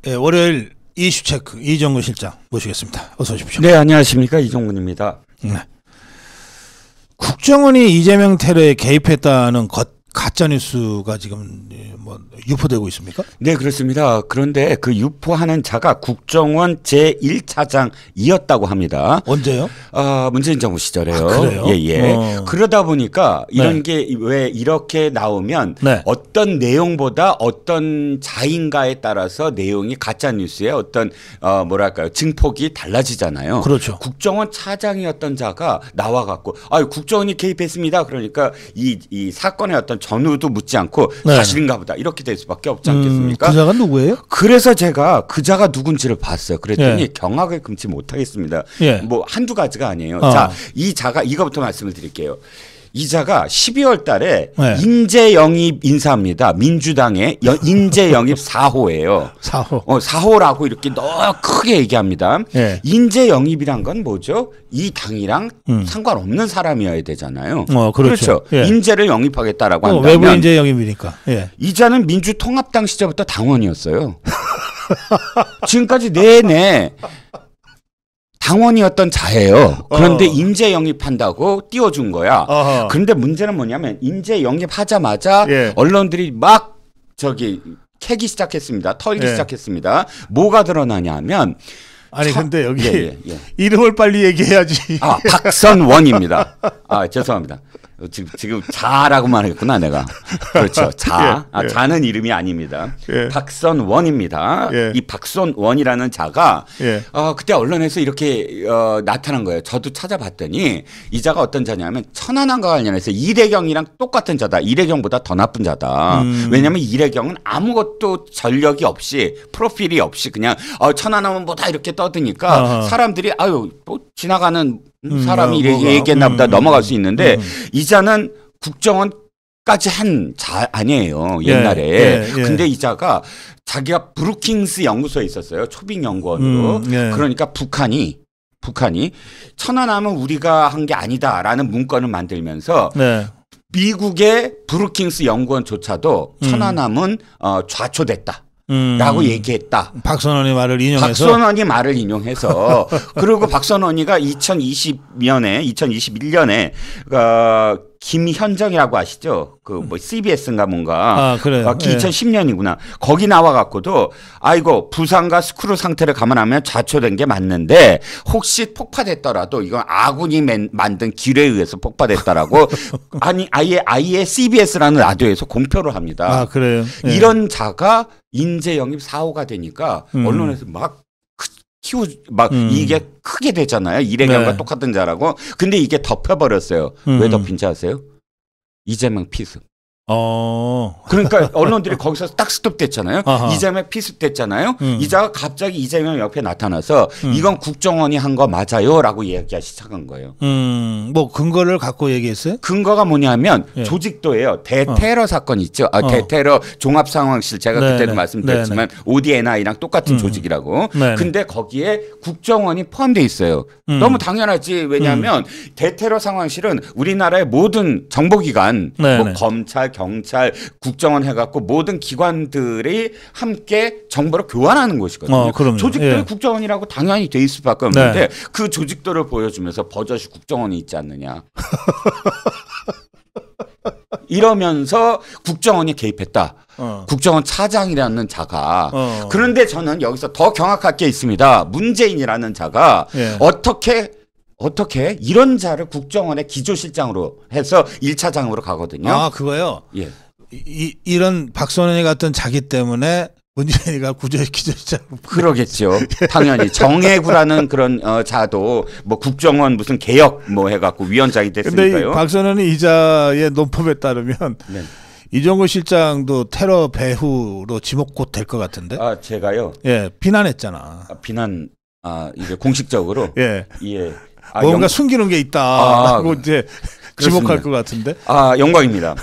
네, 월요일 이슈체크 이정근 실장 모시겠습니다. 어서 오십시오. 네, 안녕하십니까, 이정근입니다. 네. 국정원이 이재명 테러에 개입했다는 가짜뉴스가 지금 뭐 유포되고 있습니까? 네, 그렇습니다. 그런데 그 유포하는 자가 국정원 제1차장이었다고 합니다. 언제요? 문재인 정부 시절에요. 아, 그래요? 예. 그러다 보니까 이런 게 왜 이렇게 나오면 어떤 내용보다 어떤 자인가에 따라서 내용이 가짜 뉴스의 어떤 뭐랄까요, 증폭이 달라지잖아요. 그렇죠. 국정원 차장이었던 자가 나와갖고 국정원이 개입했습니다. 그러니까 이 사건의 어떤 전후도 묻지 않고 사실인가 보다 이렇게 될 수밖에 없지 않겠습니까? 그 자가 누구예요? 그래서 제가 그 자가 누군지를 봤어요. 그랬더니 경악을 금치 못하겠습니다. 뭐 한두 가지가 아니에요. 자, 이 자가 이거부터 말씀을 드릴게요. 이 자가 12월 달에 인재 영입 인사입니다. 민주당의 인재 영입 4호예요. 4호. 4호라고 이렇게 너무 크게 얘기합니다. 인재 영입이란 건 뭐죠? 이 당이랑 상관없는 사람이어야 되잖아요. 그렇죠. 인재를 영입하겠다라고 한다면 외부 인재 영입이니까. 이 자는 민주통합당 시절부터 당원이었어요. 지금까지 내내 당원이었던 자예요. 그런데 인재 영입한다고 띄워준 거야. 그런데 문제는 뭐냐면 인재 영입하자마자 언론들이 막 캐기 시작했습니다. 털기 시작했습니다. 뭐가 드러나냐면 근데 여기 이름을 빨리 얘기해야지. 박선원입니다. 죄송합니다. 지금 자라고만 했구나 내가. 그렇죠. 자는 이름이 아닙니다. 박선원입니다. 이 박선원이라는 자가 그때 언론에서 이렇게 나타난 거예요. 저도 찾아봤더니 이 자가 어떤 자냐면 천안함과 관련해서 이래경이랑 똑같은 자다. 이래경보다 더 나쁜 자다. 왜냐하면 이래경은 아무것도 전력이 없이 프로필이 없이 그냥 천안함은 뭐다 이렇게 떠드니까 사람들이 또 지나가는 사람이 얘기했나 보다 넘어갈 수 있는데 이 자는 국정원까지 한 자 아니에요. 옛날에. 근데 이 자가 자기가 브루킹스 연구소에 있었어요. 초빙 연구원으로. 그러니까 북한이 천안함은 우리가 한 게 아니다라는 문건을 만들면서 미국의 브루킹스 연구원조차도 천안함은 좌초됐다. 라고 얘기했다. 박선원이 말을 인용해서. 그리고 박선원이가 2021년에 김현정이라고 아시죠? CBS인가 뭔가. 그래요. 2010년이구나. 거기 나와갖고도 부산과 스크루 상태를 감안하면 좌초된 게 맞는데 혹시 폭파됐더라도 이건 아군이 만든 기뢰에 의해서 폭파됐다라고 아예 CBS라는 라디오에서 공표를 합니다. 그래요. 이런 자가 인재 영입 4호가 되니까 언론에서 이게 크게 되잖아요. 이래경과 똑같은 자라고. 근데 이게 덮여버렸어요. 왜 덮인지 아세요? 이재명 피습. 그러니까 언론들이 거기서 딱 스톱됐잖아요. 이재명 피습됐잖아요. 이 자가 갑자기 이재명 옆에 나타나서 이건 국정원이 한 거 맞아요라고 이야기하기 시작한 거예요. 뭐 근거를 갖고 얘기했어요? 근거가 뭐냐면 조직도예요. 대테러 사건 있죠. 대테러 종합상황실 제가 그때도 말씀드렸지만 ODNI랑 똑같은 조직이라고. 근데 거기에 국정원이 포함되어 있어요. 너무 당연하지. 왜냐하면 대테러 상황실은 우리나라의 모든 정보기관, 뭐 검찰, 경찰, 국정원 해갖고 모든 기관들이 함께 정보를 교환하는 곳이거든요. 조직도의 국정원이라고 당연히 돼 있을 수밖에 없는데 그 조직도를 보여주면서 버젓이 국정원이 있지 않느냐. 이러면서 국정원이 개입했다. 국정원 차장이라는 자가. 그런데 저는 여기서 더 경악할 게 있습니다. 문재인이라는 자가 어떻게 이런 자를 국정원의 기조실장으로 해서 1차장으로 가거든요. 그거요? 이런 박선원이 같은 자기 때문에 문재인이가 기조실장. 그러겠죠. 당연히 정해구라는 그런 자도 뭐 국정원 무슨 개혁 뭐 해갖고 위원장이 됐으니까요. 근데 박선원이 이 자의 논법에 따르면 이정근 실장도 테러 배후로 지목 곧 될 것 같은데? 제가요? 비난했잖아. 이게 공식적으로? 뭔가 숨기는 게 있다고 이제 지목할 것 같은데. 아, 영광입니다.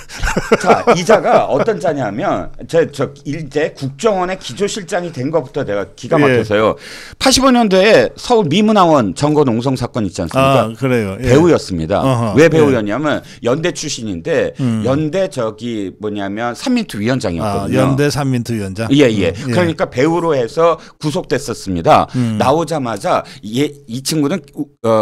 자, 이 자가 어떤 자냐면 저 일제 국정원의 기조실장이 된 것부터 내가 기가 막혀서요. 예. 85년도에 서울 미문화원 점거 농성 사건 있지 않습니까? 아, 그래요. 예. 배우였습니다. 어허, 왜 배우였냐면 연대 출신인데 연대 저기 뭐냐면 산민투 위원장이었거든요. 아, 연대 산민투 위원장. 예, 예. 그러니까 배우로 해서 구속됐었습니다. 나오자마자 이 친구는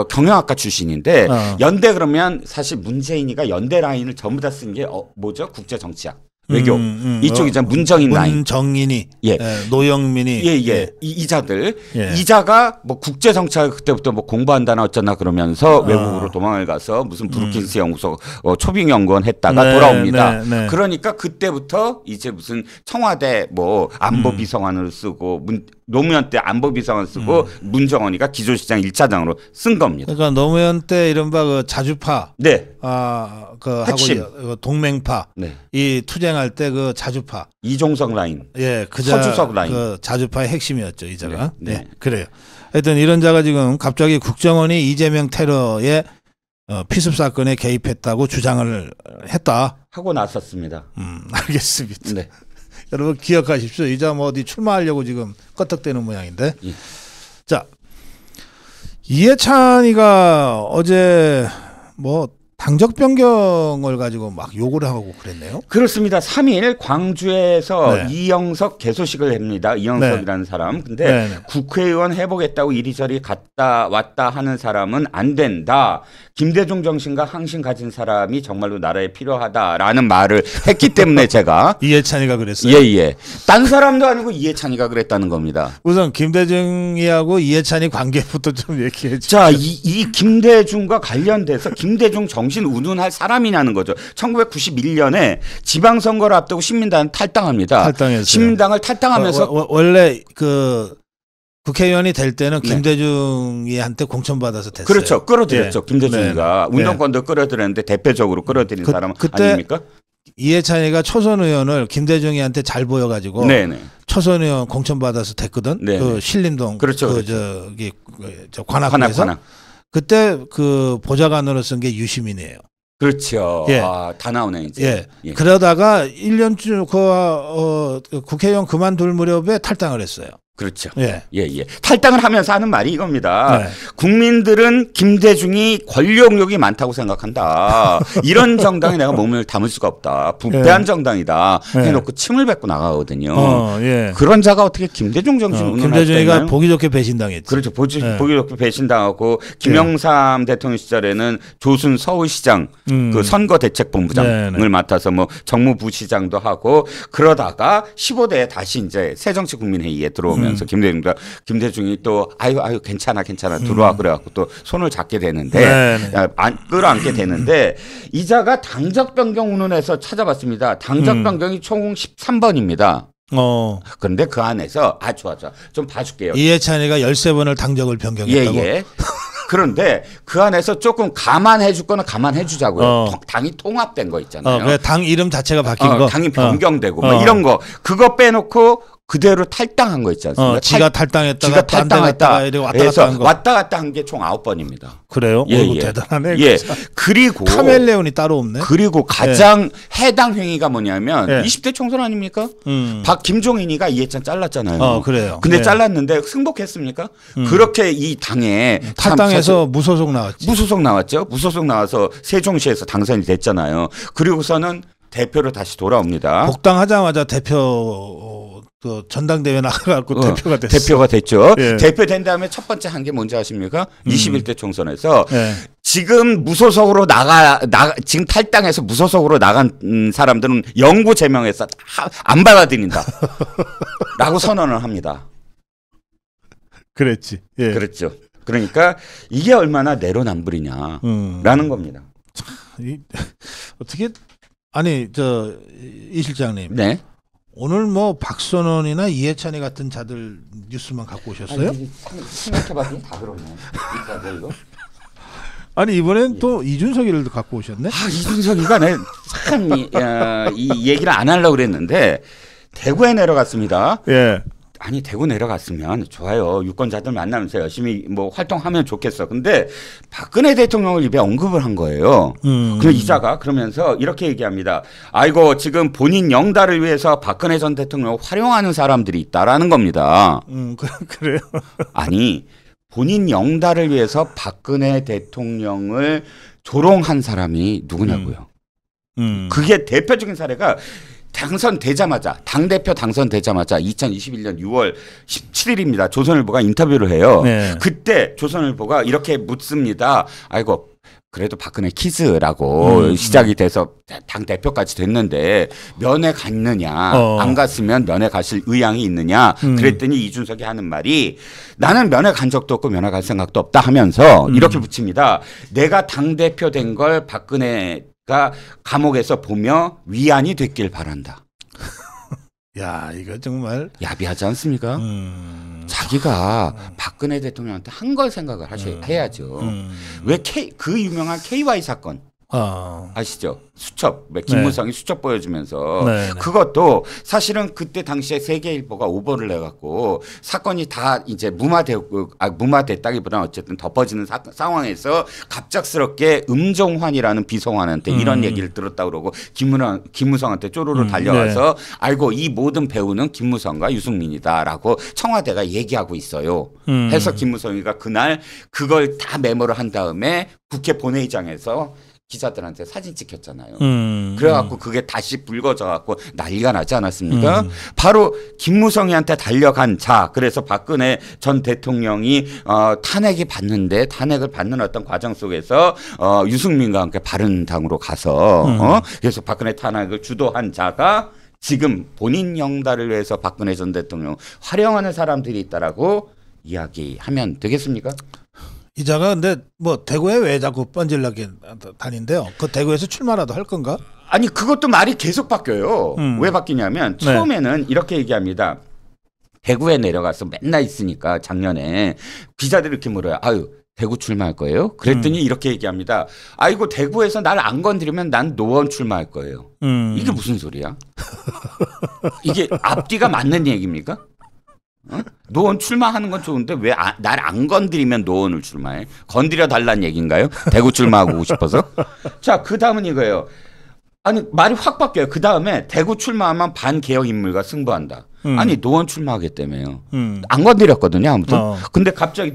경영학과 출신인데 연대 그러면 사실 문재인이가 연대 라인을 전부 다 쓴 게 뭐죠? 국제 정치학. 외교 이쪽이잖아. 문정인 라인. 문정인이, 예, 노영민이, 예. 이자들, 이자가 뭐 국제 정치학 그때부터 뭐 공부한다나 어쩌나 그러면서 외국으로 도망을 가서 무슨 브루킨스 연구소 초빙 연구원 했다가 돌아옵니다. 그러니까 그때부터 이제 무슨 청와대 뭐 안보 비서관을 쓰고 노무현 때 안보 비서관 쓰고 문정원이가 기조실장 1차장으로 쓴 겁니다. 그러니까 노무현 때 이른바 그 자주파, 네, 그 하고 동맹파, 네. 이 투쟁할 때 그 자주파 이종석 라인, 예, 서주석 라인, 그 자주파의 핵심이었죠, 이 자가. 네, 네, 그래요. 하여튼 이런 자가 지금 갑자기 국정원이 이재명 테러에 피습 사건에 개입했다고 주장을 했다 하고 나섰습니다. 알겠습니다. 네. 여러분 기억하십시오. 이 자 뭐 어디 출마하려고 지금 껐덕대는 모양인데. 예. 자, 이해찬이가 어제 뭐 당적 변경을 가지고 막 욕을 하고 그랬네요. 그렇습니다. 3일 광주에서 이영석 개소식을 합니다. 이영석이라는 사람. 근데 국회의원 해보겠다고 이리저리 갔다 왔다 하는 사람은 안 된다. 김대중 정신과 항신 가진 사람이 정말로 나라에 필요하다라는 말을 했기 때문에 제가 이해찬이가 그랬어요. 예. 딴 사람도 아니고 이해찬이가 그랬다는 겁니다. 우선 김대중이하고 이해찬이 관계부터 좀 얘기해 주세요. 자, 이 김대중과 관련돼서 김대중 정신 운운할 사람이냐는 거죠. 1991년에 지방선거를 앞두고 신민당은 탈당합니다. 탈당했어요. 신민당을 탈당하면서 원래 그 국회의원이 될 때는 김대중이한테 공천받아서 됐어요. 그렇죠. 끌어들였죠. 김대중이가 운동권도 끌어들였는데 대표적으로 끌어들인 사람 아닙니까? 이해찬이가 초선 의원을 김대중이한테 잘 보여가지고 초선 의원 공천받아서 됐거든. 그 신림동 그렇죠. 저기 저 관악구에서 그때 그 보좌관으로 쓴 게 유시민이에요. 그렇죠. 다 나오네 이제. 그러다가 1년쯤 국회의원 그만둘 무렵에 탈당을 했어요. 그렇죠. 예. 탈당을 하면서 하는 말이 이겁니다. 네. 국민들은 김대중이 권력욕이 많다고 생각한다. 이런 정당에 내가 몸을 담을 수가 없다. 부패한 정당이다. 해놓고 침을 뱉고 나가거든요. 그런 자가 어떻게 김대중 정신 운운할 수 있나요? 김대중이가 보기 좋게 배신당했죠. 그렇죠. 보기 좋게 배신당하고 김영삼 대통령 시절에는 조순 서울시장 그 선거대책본부장을 맡아서 뭐 정무부시장도 하고 그러다가 15대에 다시 이제 새정치국민회의에 들어오면 면서 김대중이 또 아유 괜찮아 들어와 그래갖고 또 손을 잡게 되는데 끌어안게 되는데 이자가 당적 변경 운운해서 찾아봤습니다. 당적 변경이 총 13번입니다. 그런데 그 안에서 좋아 좀 봐줄게요. 이해찬이가 13번을 당적을 변경했다고. 그런데 그 안에서 조금 감안해 줄 거는 감안해 주자고요. 당이 통합된 거 있잖아요. 당 이름 자체가 바뀐 거. 당이 변경되고 뭐 이런 거 그거 빼놓고 그대로 탈당한 거 있지 않습니까? 지가 탈당했다가 왔다 갔다 한 게 총 9번입니다. 그래요? 대단하네. 그리고 카멜레온이 따로 없네. 그리고 가장 해당 행위가 뭐냐면 20대 총선 아닙니까? 김종인이가 이해찬 잘랐잖아요. 그래요. 근데 잘랐는데 승복했습니까? 그렇게 이 당에 탈당해서 무소속 나왔지. 무소속 나와서 세종시에서 당선이 됐잖아요. 그리고서는 대표로 다시 돌아옵니다. 복당하자마자 대표 전당대회 나가고 대표가 됐어요. 대표가 됐죠. 대표 된 다음에 첫 번째 한 게 뭔지 아십니까? 21대 총선에서 지금 무소속으로 지금 탈당해서 무소속으로 나간 사람들은 영구 제명해서 안 받아들인다. 라고 선언을 합니다. 그랬지. 그렇죠. 그러니까 이게 얼마나 내로남불이냐라는 겁니다. 어떻게 이 실장님. 네. 오늘 뭐 박선원이나 이해찬이 같은 자들 뉴스만 갖고 오셨어요? 생각해봤더니 다 그러네. 이거. 아니 이번엔 또 이준석이를 갖고 오셨네. 이준석이가 이 얘기를 안 하려고 그랬는데 대구에 내려갔습니다. 아니 대구 내려갔으면 좋아요. 유권자들 만나면서 열심히 뭐 활동하면 좋겠어. 근데 박근혜 대통령을 입에 언급을 한 거예요. 그 이자가 그러면서 이렇게 얘기합니다. 아이고 지금 본인 영달을 위해서 박근혜 전 대통령을 활용하는 사람들이 있다라는 겁니다. 그래요? 아니 본인 영달을 위해서 박근혜 대통령을 조롱한 사람이 누구냐고요. 그게 대표적인 사례가 당선되자마자 당대표 당선되자마자 2021년 6월 17일입니다. 조선일보가 인터뷰를 해요. 네. 그때 조선일보가 이렇게 묻습니다. 아이고 그래도 박근혜 키즈라고 시작이 돼서 당대표까지 됐는데 면회 갔느냐 안 갔으면 면회 가실 의향이 있느냐 그랬더니 이준석이 하는 말이 나는 면회 간 적도 없고 면회 갈 생각도 없다 하면서 이렇게 붙입니다. 내가 당대표 된 걸 박근혜가 감옥에서 보며 위안이 됐길 바란다. 야 이거 정말 야비하지 않습니까? 자기가 박근혜 대통령한테 한 걸 생각을 해야죠. 왜 그 유명한 KY 사건 아시죠? 수첩, 김무성이 수첩 보여주면서 그것도 사실은 그때 당시에 세계일보가 오보를 내갖고 사건이 다 이제 무마됐다기보다는 어쨌든 덮어지는 상황에서 갑작스럽게 음종환이라는 비서관한테 이런 얘기를 들었다 그러고 김무성한테 쪼로로 달려와서 알고 이 모든 배우는 김무성과 유승민이다라고 청와대가 얘기하고 있어요. 해서 김무성이가 그날 그걸 다 메모를 한 다음에 국회 본회의장에서 기자들한테 사진 찍혔잖아요. 그래갖고 그게 다시 불거져갖고 난리가 나지 않았습니까? 바로 김무성이한테 달려간 자. 그래서 박근혜 전 대통령이 탄핵을 받는 어떤 과정 속에서 유승민과 함께 바른당으로 가서 그래서 박근혜 탄핵을 주도한 자가 지금 본인 영달을 위해서 박근혜 전 대통령 활용하는 사람들이 있다라고 이야기하면 되겠습니까? 이자가 근데 뭐 대구에 왜 자꾸 뻔질나게 다닌대요? 그 대구에서 출마라도 할 건가? 아니 그것도 말이 계속 바뀌어요. 왜 바뀌냐면 처음에는 이렇게 얘기합니다. 대구에 내려가서 맨날 있으니까 작년에 기자들이 이렇게 물어요. 아유 대구 출마할 거예요? 그랬더니 이렇게 얘기합니다. 아이고 대구에서 날 안 건드리면 난 노원 출마할 거예요. 이게 무슨 소리야? 이게 앞뒤가 맞는 얘기입니까? 노원 출마하는 건 좋은데 왜 날 안 건드리면 노원을 출마해? 건드려 달라는 얘기인가요? 대구 출마하고 싶어서? 자, 그 다음은 이거예요. 아니 말이 확 바뀌어요. 그 다음에 대구 출마하면 반개혁 인물과 승부한다. 아니 노원 출마하겠다며요. 안 건드렸거든요 아무튼. 근데 갑자기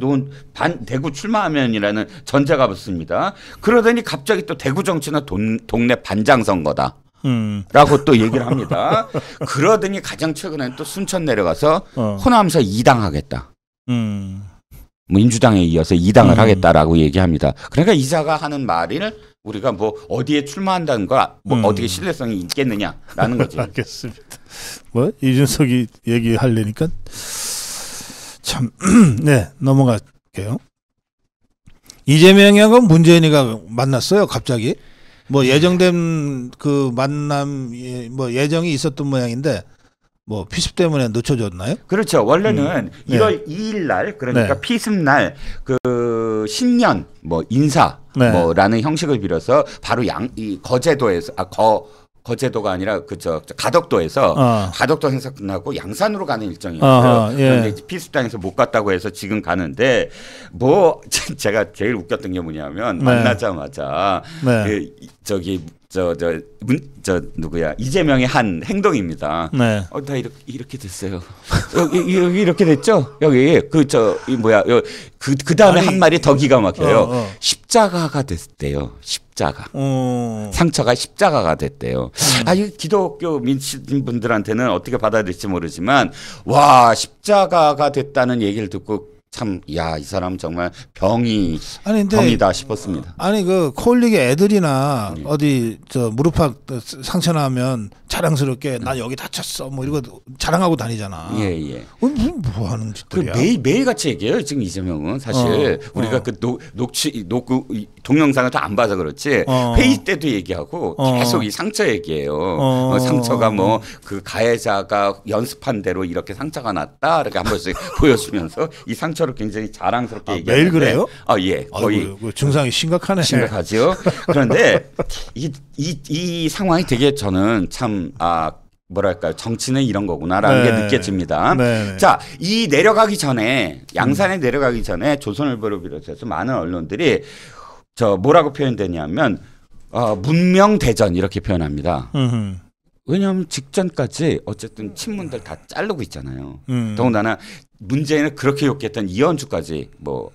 대구 출마하면이라는 전제가 붙습니다. 그러더니 갑자기 또 대구 정치는 동네 반장 선거다. 라고 또 얘기를 합니다. 그러더니 가장 최근에 또 순천 내려가서 호남에서 2당 하겠다. 민주당에 이어서 2당을 하겠다라고 얘기합니다. 그러니까 이자가 하는 말을 우리가 뭐 어디에 출마한다는 거 뭐 어떻게 신뢰성이 있겠느냐라는 거죠. 알겠습니다. 뭐 이준석이 얘기하려니까 참 네 넘어갈게요. 이재명하고 문재인이가 만났어요 갑자기. 뭐 예정된 그 만남 뭐 예정이 있었던 모양인데 뭐 피습 때문에 늦춰졌나요? 그렇죠. 원래는 1월 2일 날 그러니까 피습 날 그 신년 뭐 인사 뭐라는 형식을 빌어서 바로 이 거제도에서 거제도가 아니라 가덕도에서 가덕도 행사 끝나고 양산으로 가는 일정이었어요. 그런데 피습당에서 못 갔다고 해서 지금 가는데 뭐 제가 제일 웃겼던 게 뭐냐면 만나자마자 누구야 이재명의 한 행동입니다. 나 이렇게 됐어요. 이렇게 됐죠? 여기 그 다음에 한 말이 더 기가 막혀요. 십자가가 됐대요. 십자가. 상처가 십자가가 됐대요. 이 기독교 민신 분들한테는 어떻게 받아들일지 모르지만 십자가가 됐다는 얘기를 듣고 참, 이 사람 정말 병이다 싶었습니다. 아니, 그, 코올리게 애들이나 어디, 무릎 상처 나면 자랑스럽게 나 여기 다쳤어. 뭐 이거 자랑하고 다니잖아. 예. 뭐 하는 짓들이야. 매일 같이 얘기해요. 지금 이재명은 사실 우리가 그 동영상을 다 안 봐서 그렇지 회의 때도 얘기하고 계속 이 상처 얘기해요. 상처가 뭐 그 가해자가 연습한 대로 이렇게 상처가 났다. 이렇게 한 번씩 보여주면서 이 상처를 굉장히 자랑스럽게 얘기하는데 매일 그래요? 예. 거의 아이고, 증상이 심각하네. 심각하죠. 그런데 이 상황이 되게 저는 참 뭐랄까요, 정치는 이런 거구나라는 게 느껴집니다. 자, 이 내려가기 전에 양산에 내려가기 전에 조선일보를 비롯해서 많은 언론들이 저 뭐라고 표현되냐면 문명대전 이렇게 표현합니다. 왜냐하면 직전까지 어쨌든 친문들 다 자르고 있잖아요. 더군다나 문재인을 그렇게 욕했던 이현주까지 뭐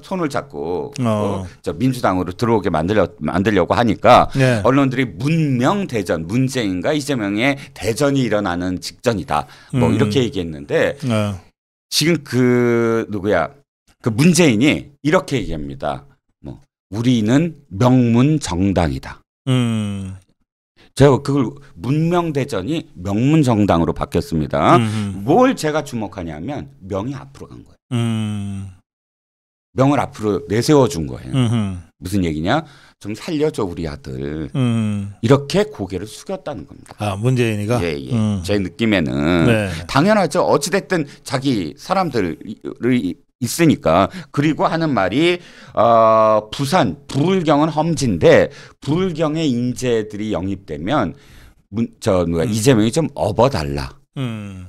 손을 잡고 저 민주당으로 들어오게 만들려고 하니까 네. 언론들이 문명대전, 문재인과 이재명의 대전이 일어나는 직전이다. 뭐 이렇게 얘기했는데 지금 그 문재인이 이렇게 얘기합니다. 뭐 우리는 명문정당이다. 제가 그걸 문명대전이 명문정당으로 바뀌었습니다. 뭘 제가 주목하냐면 명이 앞으로 간 거예요. 명을 앞으로 내세워 준 거예요. 무슨 얘기냐? 좀 살려줘 우리 아들. 이렇게 고개를 숙였다는 겁니다. 아, 문재인이가? 예. 제 느낌에는 네. 당연하죠. 어찌됐든 자기 사람들이 있으니까. 그리고 하는 말이 부산 부울경은 험지인데 부울경의 인재들이 영입되면 이재명이 좀 업어달라.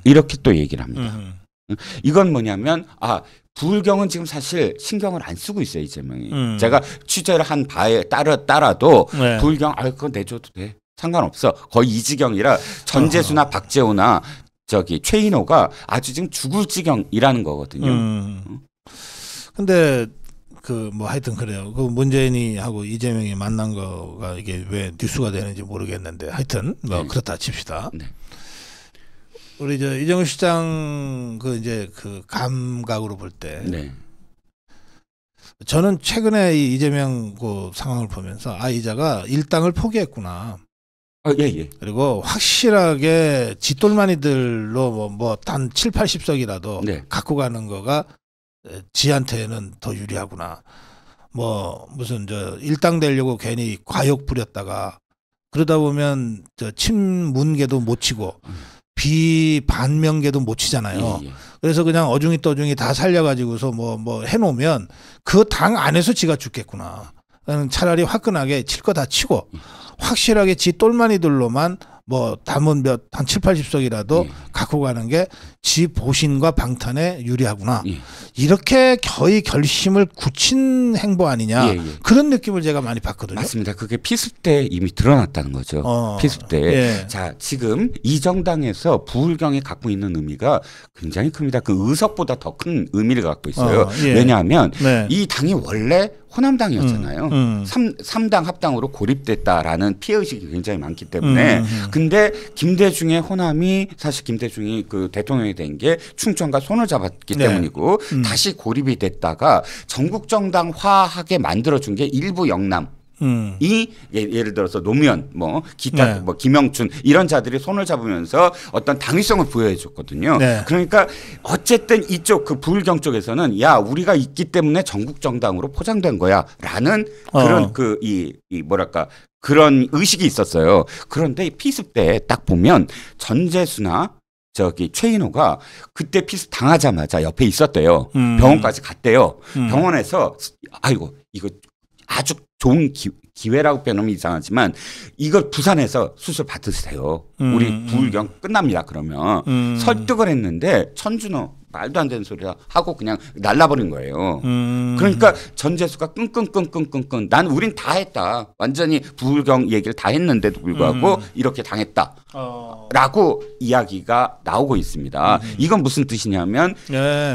이렇게 또 얘기를 합니다. 이건 뭐냐면 부울경은 지금 사실 신경을 안 쓰고 있어요, 이재명이. 제가 취재를 한 바에 따라도 네. 부울경 그거 내줘도 돼. 상관없어. 거의 이 지경이라 전재수나 박재호나 최인호가 아주 지금 죽을 지경이라는 거거든요. 근데 하여튼 그래요. 그 문재인이 하고 이재명이 만난 거가 이게 왜 뉴스가 되는지 모르겠는데 하여튼 네. 그렇다 칩시다. 네. 우리 이정우 실장 그 감각으로 볼 때 네. 저는 최근에 이 이재명 그 상황을 보면서 이자가 일당을 포기했구나. 예. 그리고 확실하게 쥐똘마니들로 단 7, 80석이라도 네. 갖고 가는 거가 지한테는 더 유리하구나. 무슨 일당 되려고 괜히 과욕 부렸다가 그러다 보면 친문계도 못 치고 비반명계도 못 치잖아요. 예. 그래서 그냥 어중이 떠중이 다 살려가지고서 해놓으면 그 당 안에서 지가 죽겠구나. 차라리 화끈하게 칠 거 다 치고 확실하게 지 똘마니들로만 담은 한 7, 80석이라도 갖고 가는 게 지 보신과 방탄에 유리하구나. 이렇게 거의 결심을 굳힌 행보 아니냐. 그런 느낌을 제가 많이 받거든요. 맞습니다. 그게 피습 때 이미 드러났다는 거죠. 피습 때. 예. 자, 지금 이 정당에서 부울경이 갖고 있는 의미가 굉장히 큽니다. 그 의석보다 더 큰 의미를 갖고 있어요. 왜냐하면 네. 이 당이 원래 호남당이었잖아요. 3당 합당으로 고립됐다라는 피해의식이 굉장히 많기 때문에 근데 김대중의 호남이 사실 김대중이 그 대통령이 된 게 충청과 손을 잡았기 네. 때문이고 다시 고립이 됐다가 전국정당화하게 만들어준 게 일부 영남 이 예를 들어서 노무현 기타 네. 김영춘 이런 자들이 손을 잡으면서 어떤 당위성을 부여해 줬거든요. 네. 그러니까 어쨌든 이쪽 그 부울경 쪽에서는 우리가 있기 때문에 전국 정당으로 포장된 거야라는 그런 그런 의식이 있었어요. 그런데 피습 때 딱 보면 전재수나 최인호가 그때 피습 당하자마자 옆에 있었대요. 병원까지 갔대요. 병원에서 이거 아주 좋은 기회라고 표현하면 이상하지만 이걸 부산에서 수술 받으세요. 우리 부울경 끝납니다. 그러면 설득을 했는데 천준호 말도 안 되는 소리라 하고 그냥 날라버린 거예요. 그러니까 전재수가 끙끙 난 우린 다 했다. 완전히 부울경 얘기를 다 했는데도 불구하고 이렇게 당했다. 라고 이야기가 나오고 있습니다. 이건 무슨 뜻이냐면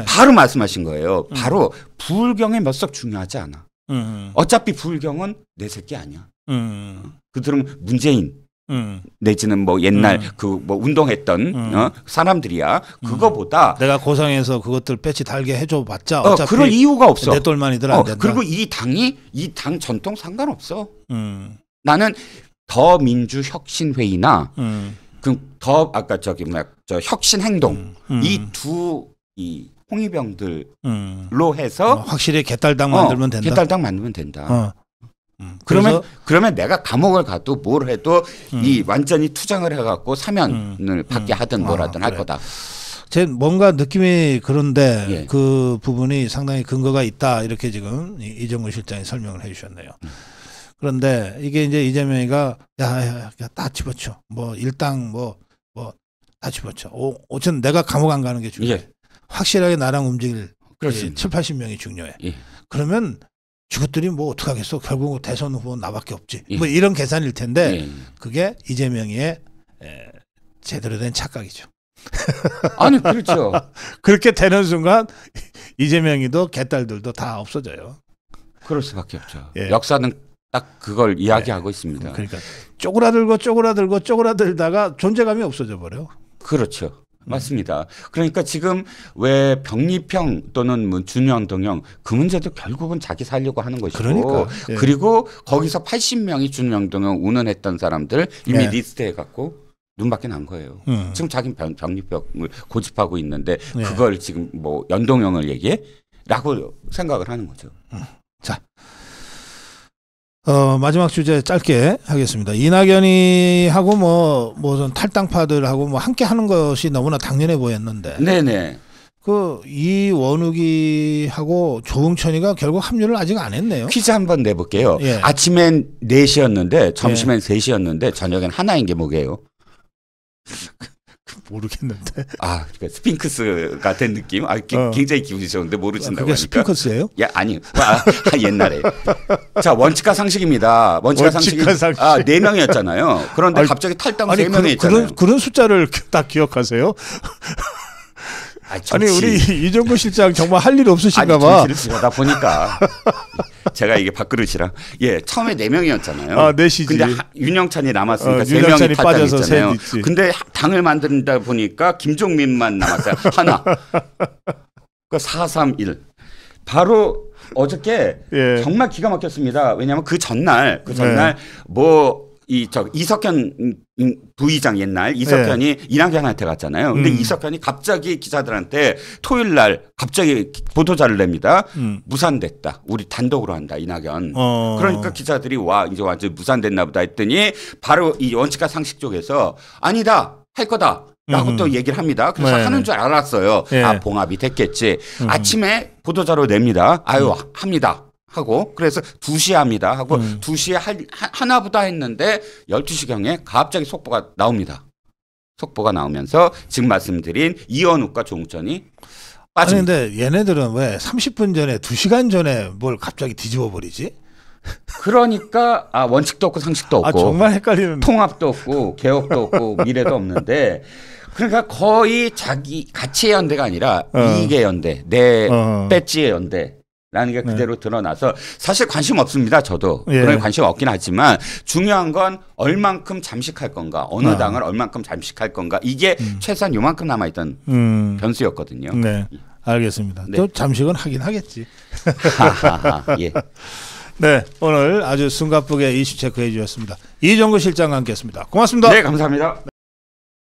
바로 말씀하신 거예요. 바로 부울경의 몇 석 중요하지 않아. 어차피 부울경은 내 새끼 아니야. 그들은 문재인 내지는 옛날 운동했던 사람들이야. 그거보다 내가 고상해서 그것들 배치 달게 해줘봤자 어차피 그런 이유가 없어. 내 똘마니들 안 된다. 그리고 이 당 전통 상관없어. 나는 더민주혁신회의나 아까 혁신행동 이 두 홍위병들로 해서 확실히 개딸당 만들면 된다. 개딸당 만들면 된다. 그러면 내가 감옥을 가도 뭘 해도 이 완전히 투쟁을 해갖고 사면을 받게 하든 뭐라든 할 거다. 제 뭔가 느낌이 그런데 그 부분이 상당히 근거가 있다 이렇게 지금 이정우 실장이 설명을 해주셨네요. 그런데 이게 이제 이재명이가 야 다 집어쳐 일당 다 집어쳐. 어쨌든 내가 감옥 안 가는 게 중요해. 예. 확실하게 나랑 움직일 그렇습니다. 7, 80명이 중요해. 예. 그러면 저것들이 뭐 어떡하겠어. 결국 대선 후보 나밖에 없지. 예. 뭐 이런 계산일 텐데 예. 그게 이재명의 제대로 된 착각이죠. 아니 그렇죠. 그렇게 되는 순간 이재명이도 개딸들도 다 없어져요. 그럴 수밖에 없죠. 예. 역사는 딱 그걸 이야기하고 있습니다. 그러니까 쪼그라들다가 존재감이 없어져 버려. 그렇죠. 맞습니다. 그러니까 지금 왜 병립형 또는 뭐 준연동형 그 문제도 결국은 자기 살려고 하는 것이고 그러니까, 예. 그리고 거기서 80명이 준연동형 운운했던 사람들 이미 예. 리스트해 갖고 눈밖에 난 거예요. 지금 자기 병립형을 고집하고 있는데 예. 그걸 지금 뭐 연동형을 얘기해? 라고 생각을 하는 거죠. 자, 마지막 주제 짧게 하겠습니다. 이낙연이 하고 무슨 탈당파들하고 함께 하는 것이 너무나 당연해 보였는데. 네네. 그 이원욱이하고 조응천이가 결국 합류를 아직 안 했네요. 퀴즈 한번 내볼게요. 예. 아침엔 4시였는데 점심엔 3시였는데 저녁엔 하나인 게 뭐게요? 모르겠는데. 아, 그러니까 스핑크스가 된 느낌? 굉장히 기분이 좋은데 모르신다고 그게 하니까. 스핑크스예요? 야, 아니. 옛날에. 자, 원칙과 상식입니다. 원칙과 상식이 4명이었잖아요. 그런데 갑자기 탈당 3명이 있잖아요. 그런 숫자를 다 기억하세요? 아니 우리 이종구 실장 정말 할 일 없으신가 봐. 정치를 하다 보니까 제가 이게 밥그릇이라. 예, 처음에 4명이었잖아요. 아, 4시지. 근데 윤영찬이 남았으니까 3명이 윤영찬이 빠져서 탈당했잖아요. 있지. 근데 당을 만든다 보니까 김종민만 남았어요. 하나. 그 4-3-1. 바로 어저께 예. 정말 기가 막혔습니다. 왜냐하면 그 전날 네. 이석현 부의장 옛날 이석현이 이낙연한테 갔잖아요. 근데 이석현이 갑자기 기자들한테 토요일 날 갑자기 보도자를 냅니다. 무산됐다. 우리 단독으로 한다. 이낙연. 그러니까 기자들이 이제 완전 무산됐나 보다 했더니 바로 이 원칙과 상식 쪽에서 아니다. 할 거다. 라고 또 얘기를 합니다. 그래서 하는 줄 알았어요. 아, 봉합이 됐겠지. 아침에 보도자료 냅니다. 아유, 합니다. 하고 그래서 2시에 합니다 하고 2시에 하나보다 했는데 12시경에 갑자기 속보가 나옵니다. 속보가 나오면서 지금 말씀드린 이원욱과 조응천이 빠집니다. 아니 근데 얘네들은 왜 30분 전에 2시간 전에 뭘 갑자기 뒤집어 버리지? 그러니까 원칙도 없고 상식도 없고 정말 헷갈리는 통합도 없고 개혁도 없고 미래도 없는데 그러니까 거의 자기 가치의 연대가 아니라 이익의 연대, 내 배지의 연대 라는 게 그대로 드러나서 사실 관심 없습니다. 저도. 그런 관심 없긴 하지만 중요한 건 얼만큼 잠식할 건가 어느 당을 얼만큼 잠식할 건가 이게 최소한 요만큼 남아있던 변수였거든요. 네, 알겠습니다. 네. 또 잠식은 하긴 하겠지. 예. 네, 오늘 아주 숨가쁘게 이슈 체크해 주셨습니다. 이종구 실장과 함께했습니다. 고맙습니다. 네, 감사합니다.